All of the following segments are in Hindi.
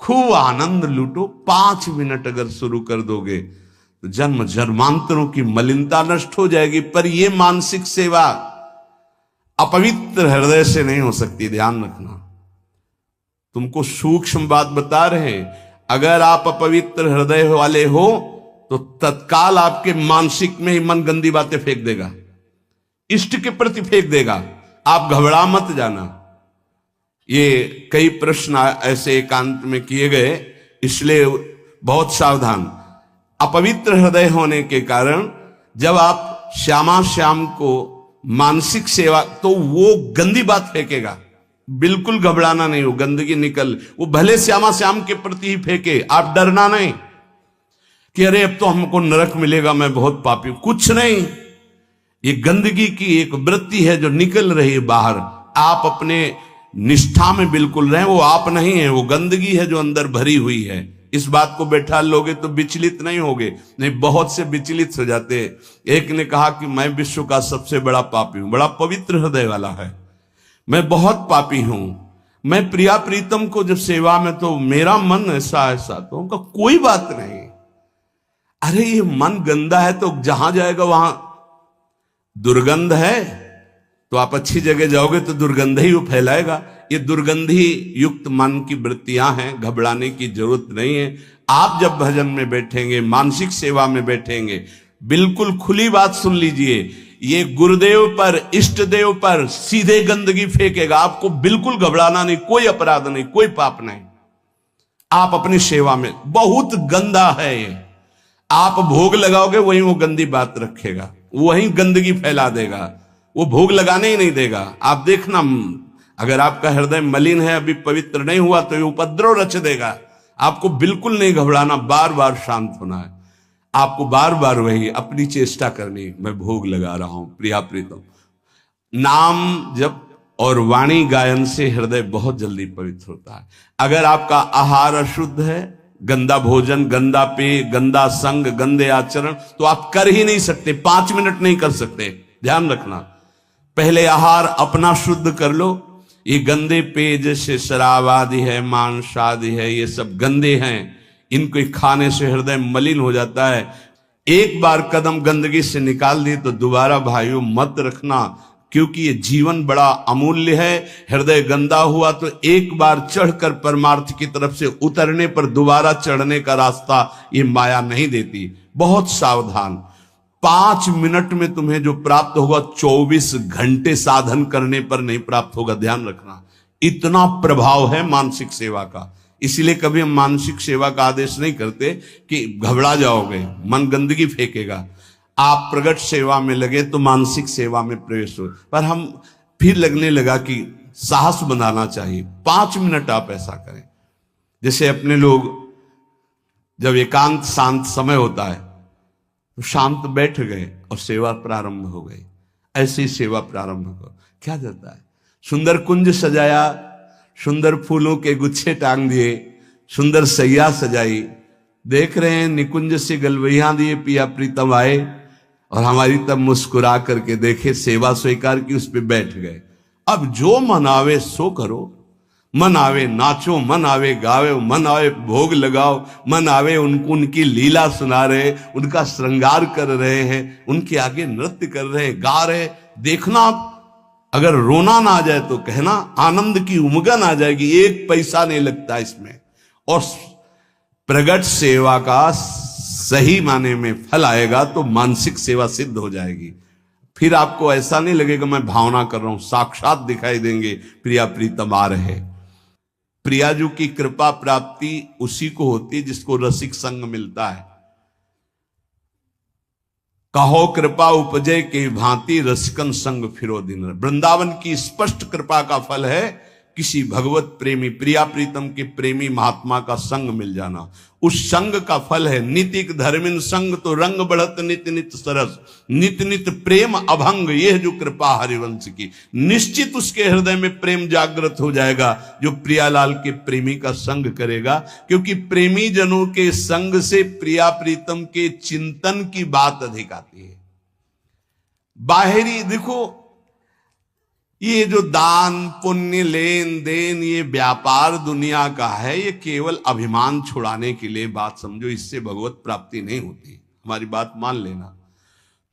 खूब आनंद लूटो। 5 मिनट अगर शुरू कर दोगे तो जन्म जन्मांतरों की मलिनता नष्ट हो जाएगी। पर यह मानसिक सेवा अपवित्र हृदय से नहीं हो सकती, ध्यान रखना। तुमको सूक्ष्म बात बता रहे हैं। अगर आप अपवित्र हृदय वाले हो तो तत्काल आपके मानसिक में ही मन गंदी बातें फेंक देगा, इष्ट के प्रति फेंक देगा। आप घबरा मत जाना। ये कई प्रश्न ऐसे एकांत में किए गए, इसलिए बहुत सावधान। अपवित्र हृदय होने के कारण जब आप श्यामा श्याम को मानसिक सेवा, तो वो गंदी बात फेंकेगा। बिल्कुल घबराना नहीं, हो गंदगी निकल, वो भले श्यामा श्याम के प्रति ही फेंके, आप डरना नहीं कि अरे अब तो हमको नरक मिलेगा, मैं बहुत पापी हूं। कुछ नहीं, ये गंदगी की एक वृत्ति है जो निकल रही है बाहर। आप अपने निष्ठा में बिल्कुल रहें, वो आप नहीं है, वो गंदगी है जो अंदर भरी हुई है। इस बात को बैठा लोगे तो विचलित नहीं होगे। नहीं, बहुत से विचलित हो जाते। एक ने कहा कि मैं विश्व का सबसे बड़ा पापी हूं, बड़ा पवित्र हृदय वाला है, मैं बहुत पापी हूं, मैं प्रिया प्रीतम को जब सेवा में तो मेरा मन ऐसा ऐसा, तो उनका कोई बात नहीं। अरे ये मन गंदा है तो जहां जाएगा वहां दुर्गंध है, तो आप अच्छी जगह जाओगे तो दुर्गंध ही वो फैलाएगा। ये दुर्गंधी युक्त मन की वृत्तियां हैं, घबराने की जरूरत नहीं है। आप जब भजन में बैठेंगे, मानसिक सेवा में बैठेंगे, बिल्कुल खुली बात सुन लीजिए, ये गुरुदेव पर, इष्ट देव पर सीधे गंदगी फेंकेगा। आपको बिल्कुल घबराना नहीं, कोई अपराध नहीं, कोई पाप नहीं। आप अपनी सेवा में, बहुत गंदा है ये, आप भोग लगाओगे वहीं वो गंदी बात रखेगा, वहीं गंदगी फैला देगा, वो भोग लगाने ही नहीं देगा। आप देखना, अगर आपका हृदय मलिन है, अभी पवित्र नहीं हुआ, तो ये उपद्रव रच देगा। आपको बिल्कुल नहीं घबराना, बार बार शांत होना है। आपको बार बार वही अपनी चेष्टा करनी, मैं भोग लगा रहा हूं प्रिया प्रीतम। नाम जप और वाणी गायन से हृदय बहुत जल्दी पवित्र होता है। अगर आपका आहार अशुद्ध है, गंदा भोजन, गंदा पेय, गंदा संग, गंदे आचरण, तो आप कर ही नहीं सकते, 5 मिनट नहीं कर सकते। ध्यान रखना, पहले आहार अपना शुद्ध कर लो। ये गंदे पेय जैसे शराब आदि है, मांस आदि है, ये सब गंदे हैं, इनको खाने से हृदय मलिन हो जाता है। एक बार कदम गंदगी से निकाल दिए तो दोबारा भाइयों मत रखना, क्योंकि ये जीवन बड़ा अमूल्य है। हृदय गंदा हुआ तो एक बार चढ़कर परमार्थ की तरफ से उतरने पर दोबारा चढ़ने का रास्ता ये माया नहीं देती। बहुत सावधान। 5 मिनट में तुम्हें जो प्राप्त होगा 24 घंटे साधन करने पर नहीं प्राप्त होगा, ध्यान रखना। इतना प्रभाव है मानसिक सेवा का। इसलिए कभी हम मानसिक सेवा का आदेश नहीं करते कि घबरा जाओगे, मन गंदगी फेंकेगा। आप प्रगट सेवा में लगे तो मानसिक सेवा में प्रवेश हो। पर हम फिर लगने लगा कि साहस बनाना चाहिए। 5 मिनट आप ऐसा करें, जैसे अपने लोग जब एकांत शांत समय होता है तो शांत बैठ गए और सेवा प्रारंभ हो गई। ऐसी सेवा प्रारंभ करो। क्या जाता है, सुंदर कुंज सजाया, सुंदर फूलों के गुच्छे टांग दिए, सुंदर सैया सजाई, देख रहे हैं निकुंज से गलवैया दिए, पिया प्रीतम आए और हमारी तब मुस्कुरा करके देखे, सेवा स्वीकार की, उस पर बैठ गए। अब जो मन आवे सो करो, मन आवे नाचो, मन आवे गावे, मन आवे भोग लगाओ, मन आवे उनकी लीला सुना रहे, उनका श्रृंगार कर रहे हैं, उनके आगे नृत्य कर रहे हैं, गा रहे। देखना, अगर रोना ना आ जाए तो कहना, आनंद की उमगन आ जाएगी। 1 पैसा नहीं लगता इसमें। और प्रगट सेवा का सही माने में फल आएगा तो मानसिक सेवा सिद्ध हो जाएगी। फिर आपको ऐसा नहीं लगेगा मैं भावना कर रहा हूं, साक्षात दिखाई देंगे प्रिया प्रीतम आ रहे। प्रियाजू की कृपा प्राप्ति उसी को होती जिसको रसिक संग मिलता है। कहो कृपा उपजय के भांति रसिकन संग फिरो दिन। वृंदावन की स्पष्ट कृपा का फल है किसी भगवत प्रेमी, प्रिया प्रीतम के प्रेमी महात्मा का संग मिल जाना। उस संग का फल है नितिक धर्मिन संग तो रंग बढ़त नित नित सरस, नित नित प्रेम अभंग। यह जो कृपा हरिवंश की, निश्चित उसके हृदय में प्रेम जागृत हो जाएगा जो प्रियालाल के प्रेमी का संग करेगा। क्योंकि प्रेमी जनों के संग से प्रिया प्रीतम के चिंतन की बात अधिक आती है। बाहरी देखो, ये जो दान पुण्य लेन देन ये व्यापार दुनिया का है, ये केवल अभिमान छुड़ाने के लिए बात समझो, इससे भगवत प्राप्ति नहीं होती। हमारी बात मान लेना।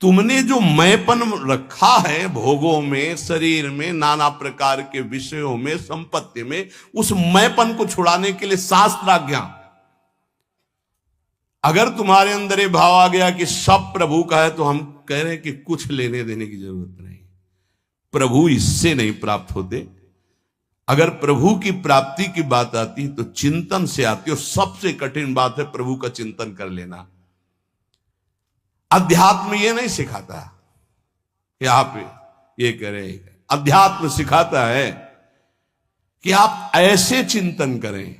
तुमने जो मैंपन रखा है भोगों में, शरीर में, नाना प्रकार के विषयों में, संपत्ति में, उस मैंपन को छुड़ाने के लिए शास्त्राज्ञा। अगर तुम्हारे अंदर ये भाव आ गया कि सब प्रभु का है, तो हम कह रहे हैं कि कुछ लेने देने की जरूरत नहीं। प्रभु इससे नहीं प्राप्त होते। अगर प्रभु की प्राप्ति की बात आती तो चिंतन से आती, और सबसे कठिन बात है प्रभु का चिंतन कर लेना। अध्यात्म ये नहीं सिखाता कि आप ये करें, अध्यात्म सिखाता है कि आप ऐसे चिंतन करें,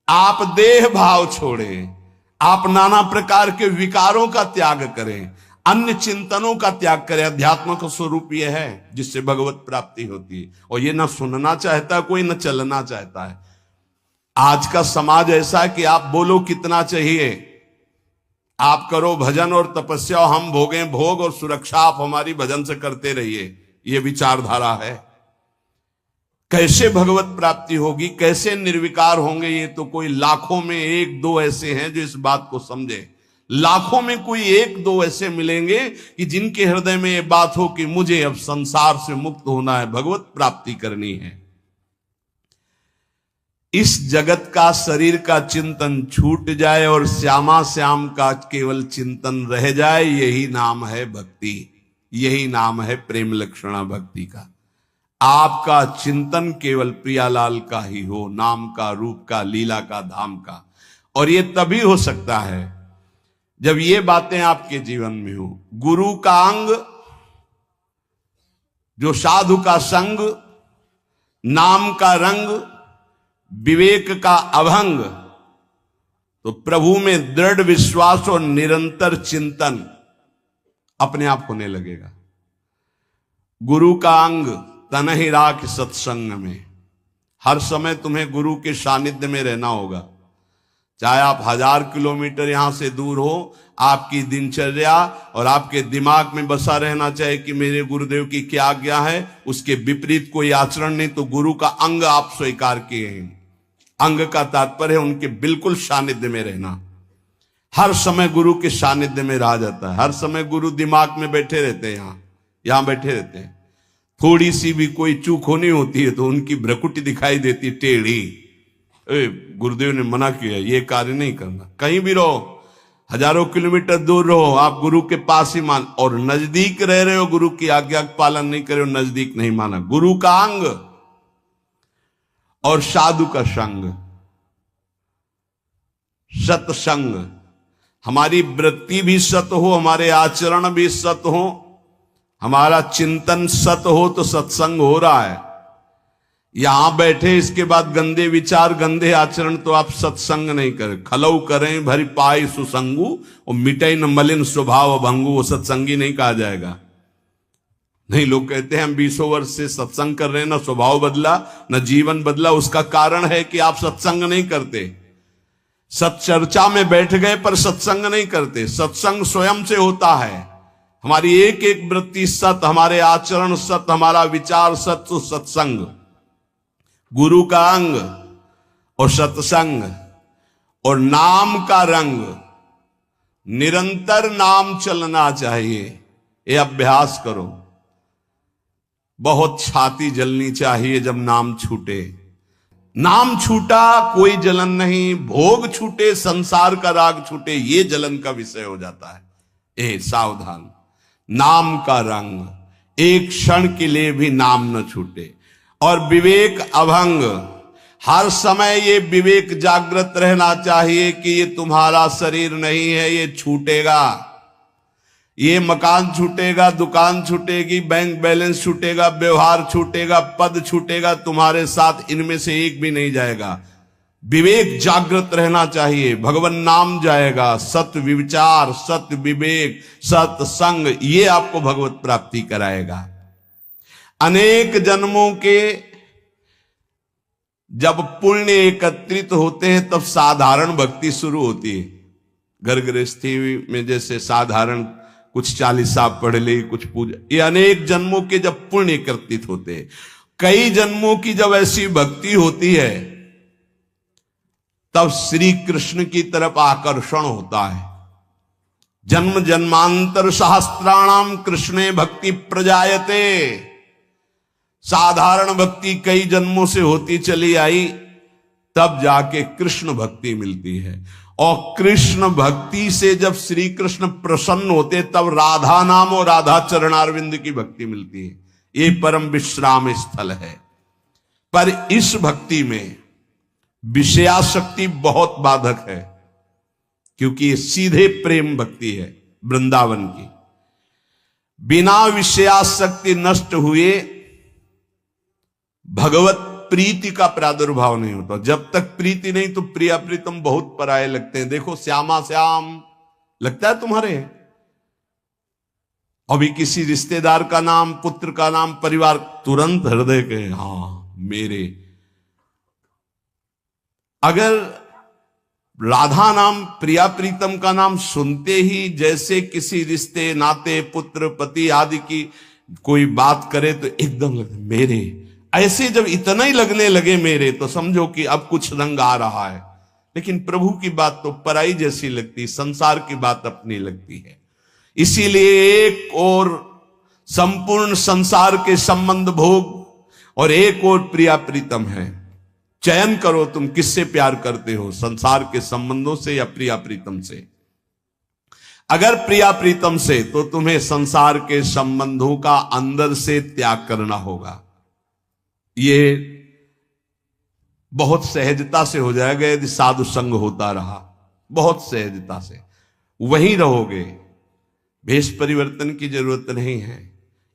आप देह भाव छोड़ें, आप नाना प्रकार के विकारों का त्याग करें, अन्य चिंतनों का त्याग करें। अध्यात्म का स्वरूप यह है जिससे भगवत प्राप्ति होती है। और ये ना सुनना चाहता कोई, ना चलना चाहता है। आज का समाज ऐसा है कि आप बोलो कितना चाहिए, आप करो भजन और तपस्या, हम भोगें भोग और सुरक्षा आप हमारी भजन से करते रहिए, ये विचारधारा है। कैसे भगवत प्राप्ति होगी, कैसे निर्विकार होंगे, ये तो कोई लाखों में एक दो ऐसे हैं जो इस बात को समझे। लाखों में कोई एक दो ऐसे मिलेंगे कि जिनके हृदय में ये बात हो कि मुझे अब संसार से मुक्त होना है, भगवत प्राप्ति करनी है। इस जगत का, शरीर का चिंतन छूट जाए और श्यामा श्याम का केवल चिंतन रह जाए, यही नाम है भक्ति, यही नाम है प्रेम लक्षणा भक्ति का। आपका चिंतन केवल प्रियालाल का ही हो, नाम का, रूप का, लीला का, धाम का। और ये तभी हो सकता है जब ये बातें आपके जीवन में हो। गुरु का अंग, जो साधु का संग, नाम का रंग, विवेक का अभंग, तो प्रभु में दृढ़ विश्वास और निरंतर चिंतन अपने आप होने लगेगा। गुरु का अंग तन ही राख सत्संग में, हर समय तुम्हें गुरु के सानिध्य में रहना होगा। चाहे आप 1000 किलोमीटर यहां से दूर हो, आपकी दिनचर्या और आपके दिमाग में बसा रहना चाहिए कि मेरे गुरुदेव की क्या आज्ञा है, उसके विपरीत कोई आचरण नहीं, तो गुरु का अंग आप स्वीकार किए हैं। अंग का तात्पर्य है उनके बिल्कुल सानिध्य में रहना। हर समय गुरु के सानिध्य में रहा जाता है, हर समय गुरु दिमाग में बैठे रहते हैं, यहां बैठे रहते हैं। थोड़ी सी भी कोई चूक होनी होती है तो उनकी भ्रकुटी दिखाई देती टेढ़ी। गुरुदेव ने मना किया, ये कार्य नहीं करना। कहीं भी रहो, 1000 किलोमीटर दूर रहो, आप गुरु के पास ही मान, और नजदीक रह रहे हो, गुरु की आज्ञा का पालन नहीं करे हो, नजदीक नहीं माना। गुरु का अंग और साधु का संग, सत्संग। हमारी वृत्ति भी सत हो, हमारे आचरण भी सत हो, हमारा चिंतन सत हो, तो सत्संग हो रहा है। यहां बैठे इसके बाद गंदे विचार, गंदे आचरण, तो आप सत्संग नहीं करें। खलऊ करें भरी पाई सुसंगु, और मिटे न मलिन स्वभाव भंगु, वो सत्संगी नहीं कहा जाएगा। नहीं, लोग कहते हैं हम 20 वर्ष से सत्संग कर रहे हैं, ना स्वभाव बदला, ना जीवन बदला। उसका कारण है कि आप सत्संग नहीं करते। सत्चर्चा में बैठ गए पर सत्संग नहीं करते। सत्संग स्वयं से होता है। हमारी एक एक वृत्ति सत, हमारे आचरण सत, हमारा विचार सत, तो सत्संग। गुरु का अंग और सत्संग और नाम का रंग, निरंतर नाम चलना चाहिए। ये अभ्यास करो। बहुत छाती जलनी चाहिए जब नाम छूटे। नाम छूटा कोई जलन नहीं, भोग छूटे, संसार का राग छूटे, ये जलन का विषय हो जाता है। ए सावधान, नाम का रंग, एक क्षण के लिए भी नाम न छूटे। और विवेक अभंग, हर समय ये विवेक जागृत रहना चाहिए कि ये तुम्हारा शरीर नहीं है, ये छूटेगा। ये मकान छूटेगा, दुकान छूटेगी, बैंक बैलेंस छूटेगा, व्यवहार छूटेगा, पद छूटेगा, तुम्हारे साथ इनमें से एक भी नहीं जाएगा। विवेक जागृत रहना चाहिए, भगवान नाम जाएगा। सत्य विचार, सत्य विवेक, सत्य संग, ये आपको भगवत प्राप्ति कराएगा। अनेक जन्मों के जब पुण्य एकत्रित होते हैं तब साधारण भक्ति शुरू होती है। घर गृहस्थी में जैसे साधारण कुछ 40 साल पढ़ ली, कुछ पूजा, ये अनेक जन्मों के जब पुण्य एकत्रित होते हैं कई जन्मों की जब ऐसी भक्ति होती है तब श्री कृष्ण की तरफ आकर्षण होता है। जन्म जन्मांतर सहस्त्राणाम कृष्णे भक्ति प्रजायते। साधारण भक्ति कई जन्मों से होती चली आई, तब जाके कृष्ण भक्ति मिलती है। और कृष्ण भक्ति से जब श्री कृष्ण प्रसन्न होते तब राधा नाम और राधा चरणारविंद की भक्ति मिलती है। ये परम विश्राम स्थल है। पर इस भक्ति में विषयाशक्ति बहुत बाधक है, क्योंकि ये सीधे प्रेम भक्ति है वृंदावन की। बिना विषयाशक्ति नष्ट हुए भगवत प्रीति का प्रादुर्भाव नहीं होता। जब तक प्रीति नहीं तो प्रिया प्रीतम बहुत पराये लगते हैं। देखो श्यामा श्याम लगता है तुम्हारे, अभी किसी रिश्तेदार का नाम, पुत्र का नाम, परिवार, तुरंत हृदय के हाँ मेरे। अगर राधा नाम, प्रिया प्रीतम का नाम सुनते ही जैसे किसी रिश्ते नाते, पुत्र पति आदि की कोई बात करे तो एकदम लगता मेरे। ऐसे जब इतना ही लगने लगे मेरे, तो समझो कि अब कुछ रंग आ रहा है। लेकिन प्रभु की बात तो पराई जैसी लगती, संसार की बात अपनी लगती है। इसीलिए एक और संपूर्ण संसार के संबंध भोग और एक और प्रिया प्रीतम है। चयन करो तुम किससे प्यार करते हो, संसार के संबंधों से या प्रिया प्रीतम से। अगर प्रिया प्रीतम से, तो तुम्हें संसार के संबंधों का अंदर से त्याग करना होगा। ये बहुत सहजता से हो जाएगा यदि साधु संग होता रहा, बहुत सहजता से वहीं रहोगे। भेष परिवर्तन की जरूरत नहीं है,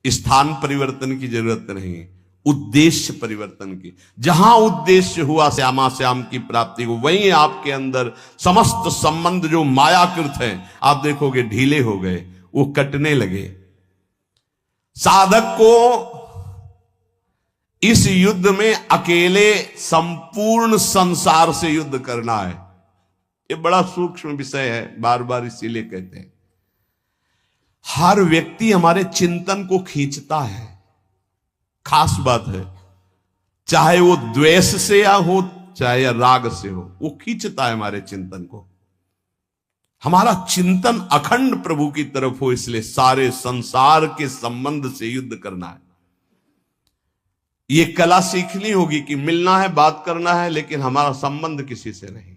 स्थान परिवर्तन की जरूरत नहीं है, उद्देश्य परिवर्तन की। जहां उद्देश्य हुआ श्यामा श्याम की प्राप्ति को, वहीं आपके अंदर समस्त संबंध जो मायाकृत हैं आप देखोगे ढीले हो गए, वो कटने लगे। साधक को इस युद्ध में अकेले संपूर्ण संसार से युद्ध करना है। ये बड़ा सूक्ष्म विषय है, बार बार इसीलिए कहते हैं। हर व्यक्ति हमारे चिंतन को खींचता है, खास बात है। चाहे वो द्वेष से या हो, चाहे राग से हो, वो खींचता है हमारे चिंतन को। हमारा चिंतन अखंड प्रभु की तरफ हो, इसलिए सारे संसार के संबंध से युद्ध करना है। ये कला सीखनी होगी कि मिलना है, बात करना है, लेकिन हमारा संबंध किसी से नहीं।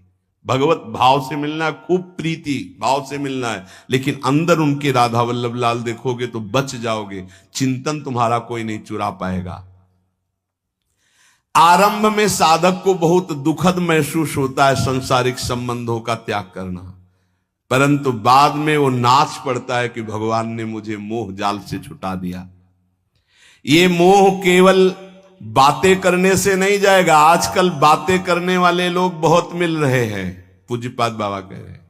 भगवत भाव से मिलना है, खूब प्रीति भाव से मिलना है, लेकिन अंदर उनके राधा वल्लभ लाल देखोगे तो बच जाओगे। चिंतन तुम्हारा कोई नहीं चुरा पाएगा। आरंभ में साधक को बहुत दुखद महसूस होता है सांसारिक संबंधों का त्याग करना, परंतु बाद में वो नाच पड़ता है कि भगवान ने मुझे मोह जाल से छुटा दिया। ये मोह केवल बातें करने से नहीं जाएगा। आजकल बातें करने वाले लोग बहुत मिल रहे हैं। पूज्यपाद बाबा कह रहे हैं,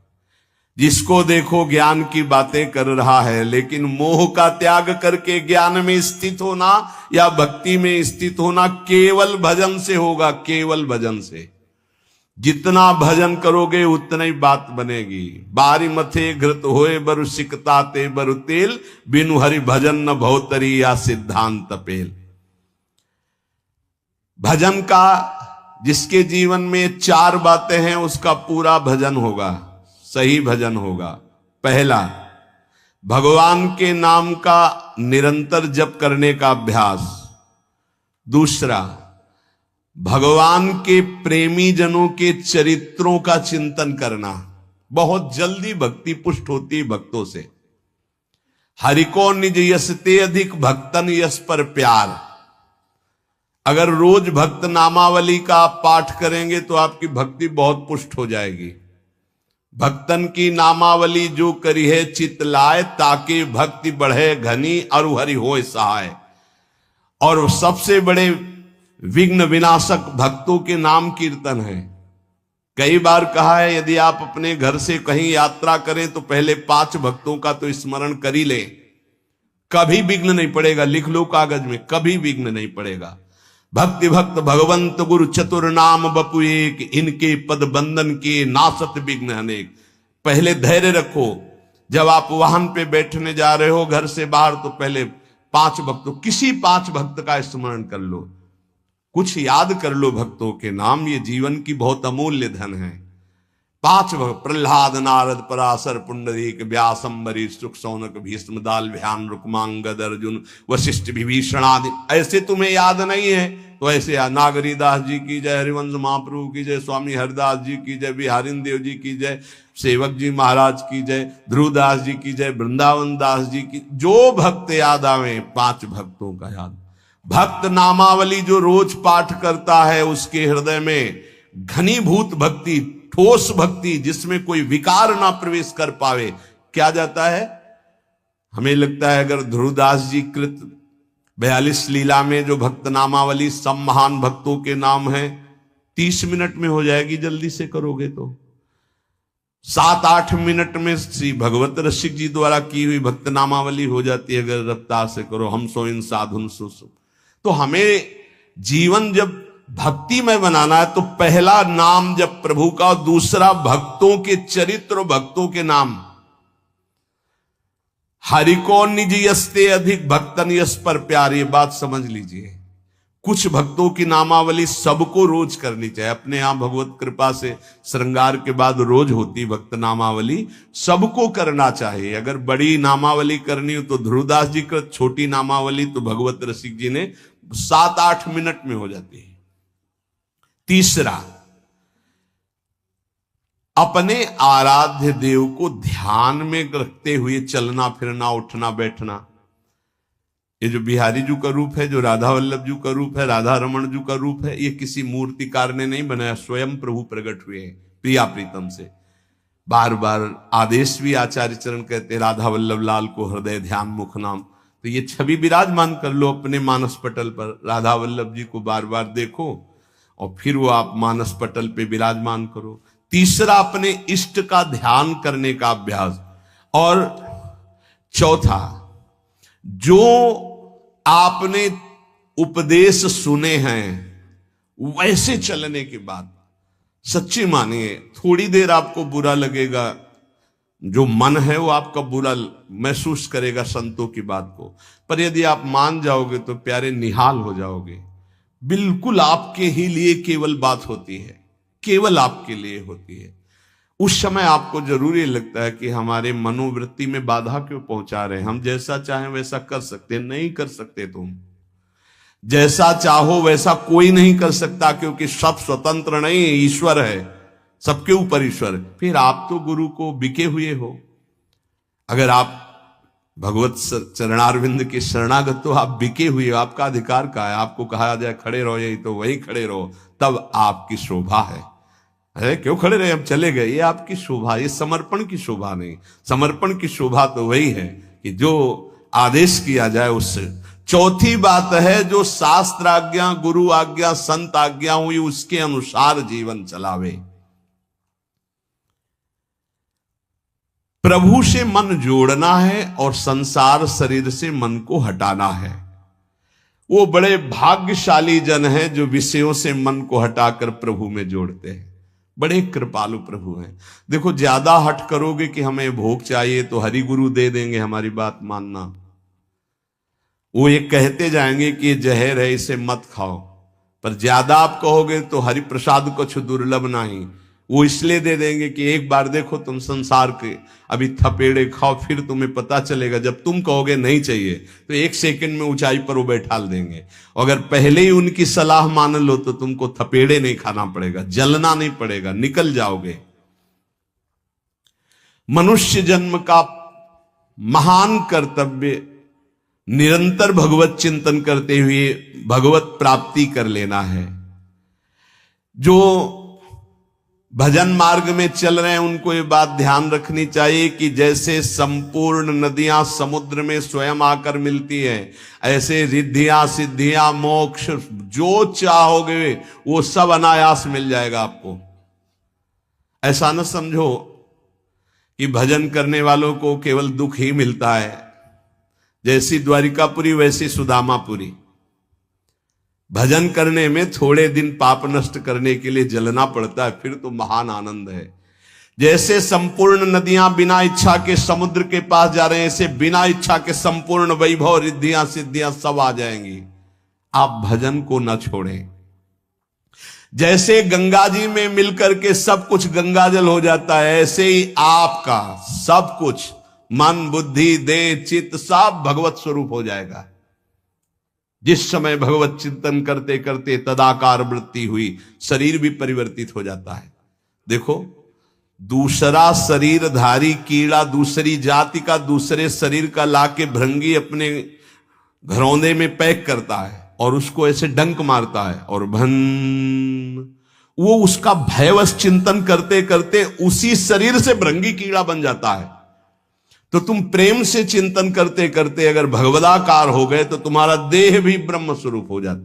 जिसको देखो ज्ञान की बातें कर रहा है, लेकिन मोह का त्याग करके ज्ञान में स्थित होना या भक्ति में स्थित होना केवल भजन से होगा, केवल भजन से। जितना भजन करोगे उतना ही बात बनेगी। बारी मथे घृत होए बरु सिकताते बरु तेल, बिनु हरि भजन न भवतरी या सिद्धांत पेल। भजन का जिसके जीवन में चार बातें हैं उसका पूरा भजन होगा, सही भजन होगा। पहला, भगवान के नाम का निरंतर जप करने का अभ्यास। दूसरा, भगवान के प्रेमी जनों के चरित्रों का चिंतन करना। बहुत जल्दी भक्ति पुष्ट होती है भक्तों से। हरि को निज यस ते अधिक भक्तन यस पर प्यार। अगर रोज भक्त नामावली का आप पाठ करेंगे तो आपकी भक्ति बहुत पुष्ट हो जाएगी। भक्तन की नामावली जो करी है चित लाए, ताकि भक्ति बढ़े घनी और हरि होए सहाय। और सबसे बड़े विघ्न विनाशक भक्तों के नाम कीर्तन है। कई बार कहा है यदि आप अपने घर से कहीं यात्रा करें तो पहले 5 भक्तों का तो स्मरण कर ही लें, कभी विघ्न नहीं पड़ेगा। लिख लो कागज में, कभी विघ्न नहीं पड़ेगा। भक्ति भक्त भगवंत गुरु चतुर नाम बपु एक, इनके पद बंधन के नासत विघ्न अनेक। पहले धैर्य रखो। जब आप वाहन पे बैठने जा रहे हो घर से बाहर, तो पहले 5 भक्तों, किसी 5 भक्त का स्मरण कर लो। कुछ याद कर लो भक्तों के नाम, ये जीवन की बहुत अमूल्य धन है। 5 भक्त प्रहलाद, नारद, पराशर, पुंडरीक, व्यास, अम्बरीश, शुक, शौनक, भीष्म, दालभ्यान, रुक्मांगद, अर्जुन, वशिष्ठ, विभीषण आदि। ऐसे तुम्हें याद नहीं है तो ऐसे नागरीदास जी की जय, हरिवंश महाप्रभु की जय, स्वामी हरिदास जी की जय, बिहारिन देव जी की जय, सेवक जी महाराज की जय, ध्रुवदास जी की जय, वृंदावन दास जी की। जो भक्त याद आवे 5 भक्तों का याद। भक्त नामावली जो रोज पाठ करता है उसके हृदय में घनीभूत भक्ति, ठोस भक्ति, जिसमें कोई विकार ना प्रवेश कर पावे, क्या जाता है। हमें लगता है अगर ध्रुवदास जी कृत 42 लीला में जो भक्त नामावली सब महान भक्तों के नाम है 30 मिनट में हो जाएगी, जल्दी से करोगे तो 7-8 मिनट में श्री भगवत रसिक जी द्वारा की हुई भक्त नामावली हो जाती है अगर रफ्तार से करो। हम सो इन साधुन सो। तो हमें जीवन जब भक्ति में बनाना है तो पहला नाम जब प्रभु का, दूसरा भक्तों के चरित्र, भक्तों के नाम। हरि को निज यस्ते अधिक भक्तन यस पर प्यार, ये बात समझ लीजिए। कुछ भक्तों की नामावली सबको रोज करनी चाहिए। अपने यहां भगवत कृपा से श्रृंगार के बाद रोज होती भक्त नामावली, सबको करना चाहिए। अगर बड़ी नामावली करनी हो तो ध्रुवदास जी का, छोटी नामावली तो भगवत रसिक जी ने 7-8 मिनट में हो जाती है। तीसरा, अपने आराध्य देव को ध्यान में रखते हुए चलना फिरना, उठना बैठना। ये जो बिहारी जी का रूप है, जो राधा वल्लभ जी का रूप है, राधा रमन जी का रूप है, ये किसी मूर्तिकार ने नहीं बनाया, स्वयं प्रभु प्रकट हुए हैं प्रिया प्रीतम से। बार बार आदेश भी आचार्य चरण कहते, राधा वल्लभ लाल को हृदय ध्यान मुख नाम। तो ये छवि विराजमान कर लो अपने मानस पटल पर, राधा वल्लभ जी को बार बार देखो और फिर वो आप मानस पटल पे विराजमान करो। तीसरा, अपने इष्ट का ध्यान करने का अभ्यास। और चौथा, जो आपने उपदेश सुने हैं वैसे चलने के बाद सच्ची मानिए, थोड़ी देर आपको बुरा लगेगा, जो मन है वो आपका बुरा महसूस करेगा संतों की बात को, पर यदि आप मान जाओगे तो प्यारे निहाल हो जाओगे। बिल्कुल आपके ही लिए केवल बात होती है, केवल आपके लिए होती है। उस समय आपको जरूरी लगता है कि हमारे मनोवृत्ति में बाधा क्यों पहुंचा रहे हैं, हम जैसा चाहें वैसा कर सकते, नहीं कर सकते। तुम जैसा चाहो वैसा कोई नहीं कर सकता, क्योंकि सब स्वतंत्र नहीं, ईश्वर है, सबके ऊपर ईश्वर। फिर आप तो गुरु को बिके हुए हो। अगर आप भगवत चरणारविंद के शरणागत तो आप बिके हुए हो, आपका अधिकार का है। आपको कहा जाए खड़े रहो, यही तो वही खड़े रहो, तब आपकी शोभा है। अरे क्यों खड़े रहे, हम चले गए, ये आपकी शोभा, ये समर्पण की शोभा नहीं। समर्पण की शोभा तो वही है कि जो आदेश किया जाए उससे। चौथी बात है, जो शास्त्र आज्ञा, गुरु आज्ञा, संत आज्ञा हुई उसके अनुसार जीवन चलावे। प्रभु से मन जोड़ना है और संसार शरीर से मन को हटाना है। वो बड़े भाग्यशाली जन हैं जो विषयों से मन को हटाकर प्रभु में जोड़ते हैं। बड़े कृपालु प्रभु हैं। देखो, ज्यादा हट करोगे कि हमें भोग चाहिए तो हरि गुरु दे देंगे, हमारी बात मानना। वो ये कहते जाएंगे कि ये जहर है, इसे मत खाओ, पर ज्यादा आप कहोगे तो हरि प्रसाद कुछ दुर्लभ नहीं, वो इसलिए दे देंगे कि एक बार देखो तुम संसार के अभी थपेड़े खाओ, फिर तुम्हें पता चलेगा। जब तुम कहोगे नहीं चाहिए तो 1 सेकंड में ऊंचाई पर वो बैठाल देंगे। अगर पहले ही उनकी सलाह मान लो तो तुमको थपेड़े नहीं खाना पड़ेगा, जलना नहीं पड़ेगा, निकल जाओगे। मनुष्य जन्म का महान कर्तव्य निरंतर भगवत चिंतन करते हुए भगवत प्राप्ति कर लेना है। जो भजन मार्ग में चल रहे हैं उनको ये बात ध्यान रखनी चाहिए कि जैसे संपूर्ण नदियां समुद्र में स्वयं आकर मिलती है, ऐसे रिद्धियां, सिद्धियां, मोक्ष जो चाहोगे वो सब अनायास मिल जाएगा आपको। ऐसा न समझो कि भजन करने वालों को केवल दुख ही मिलता है। जैसी द्वारिकापुरी वैसी सुदामापुरी। भजन करने में थोड़े दिन पाप नष्ट करने के लिए जलना पड़ता है, फिर तो महान आनंद है। जैसे संपूर्ण नदियां बिना इच्छा के समुद्र के पास जा रहे हैं, ऐसे बिना इच्छा के संपूर्ण वैभव, रिद्धियां, सिद्धियां सब आ जाएंगी। आप भजन को न छोड़ें। जैसे गंगा जी में मिलकर के सब कुछ गंगा जल हो जाता है, ऐसे ही आपका सब कुछ मन, बुद्धि, देह, चित्त सब भगवत स्वरूप हो जाएगा। जिस समय भगवत चिंतन करते करते तदाकार वृत्ति हुई, शरीर भी परिवर्तित हो जाता है। देखो, दूसरा शरीरधारी कीड़ा दूसरी जाति का दूसरे शरीर का लाके भृंगी अपने घरौंदे में पैक करता है और उसको ऐसे डंक मारता है और भन, वो उसका भयवश चिंतन करते करते उसी शरीर से भृंगी कीड़ा बन जाता है। तो तुम प्रेम से चिंतन करते करते अगर भगवदाकार हो गए तो तुम्हारा देह भी ब्रह्म स्वरूप हो जाता है।